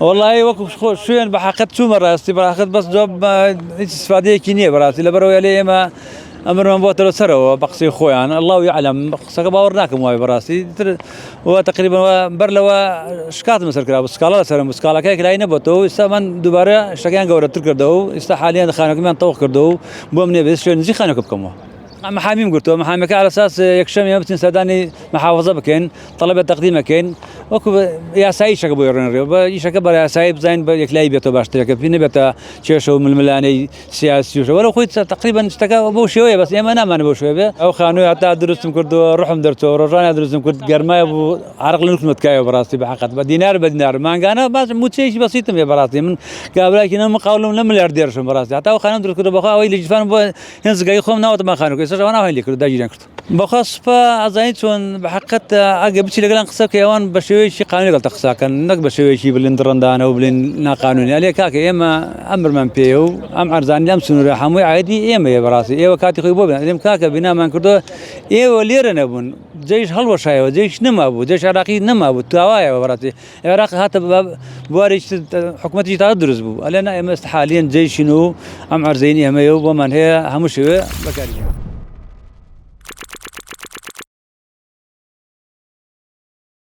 والله وەکو شوێن بە حەقەت چوومە ڕاستی بەراقەت بەس جواب هیچ استفادەیەکی نییە بەڕاستی لەبەرەوەی لێ ئێمە ئەمرمان بۆتەوە سەرەوە بە قسەی خۆیان الله یعلم قسەکە باوەڕ ناکەم وای بەڕاستی تر تقریبا بەر لەوە شکاتم سەرکرا سکاڵە لەسەرم سکاڵەکەی لای نەبێتەوە ئێستا من دووبارە شتەکەیان گەورەتر کردەوە ئێستا حالیان خانەکەمیان تەواو کردەوە بۆم نێ شوێن نزیک خانەکە بکەمەوە محامیم گرتووە محامەکە على اساس یەکشەمێ بچین سەردانی محافظە بکەین طلبێت تەقدیمەکەین وەکو یاسایی شەکە بۆ ڕێنڕێ بە ئیشەکە بە یاسایی بزانین بە یەکلایی بێتەوە باشترەکە پێی نەبێتە کێشە و ململانەی سیاسی وەرە خۆی تقریبا شتەکە بەو شێوەیە بەس ئێمە نامانە بەو شێوە بێ ئەو خانووی هەتا دروستم کردووە ڕحم دەرچەوە ڕۆژانە دروستم کرد گەرمایە بوو عرق لە نوکمت کایەوە بەڕاستی بە حەقەت بە دینار بە دینار مانگانە باش موچەیەکی بەسیتم هەیە بەڕاستی من کابراایکی نە مقاولم لە ملیاردێرشم بەڕاستی هەتا ئەو خانەم دروست کردووە بەخوا ئەوەی لە جیفان بۆ هێنزگای خۆم ناوەتەمان خانووکە ئێستاش ئەوە ناوای لێ کرد داگیریان کرد بەخواست بە ئازایی چۆن بە حەقەت ئەگە بچی لەگەڵان قسە بکەی ئەوان بە شێوەیەکی قانونی لەگەڵ قساکەن نەک بە شێوەیەکی بڵێن دڕندانە و بڵێن ناقانونی لێ کاکە ئێمە ئەمرمان پێیە و ئەم عەرزانە لەم سنوورە هەمووی عایدی ئێمەیە بەڕاستی ئێوە کاتی خۆی بۆ بێن لێم کاکە بینامان کردووە ئێوە لێرە نەبوون جێش هەڵوەشایەوە جێش نەمابوو جێش عێراقی نەمابوو تاوایەوە بەڕاستی عێراق هاتە بوارێکی حکوومەتێکی تا دروست بوو ئەلێنا ئێمە حالیان جێشین و ئەم عەرزەی ئێمەیە و بۆمان هەیە هەموو شێوێ بەکاری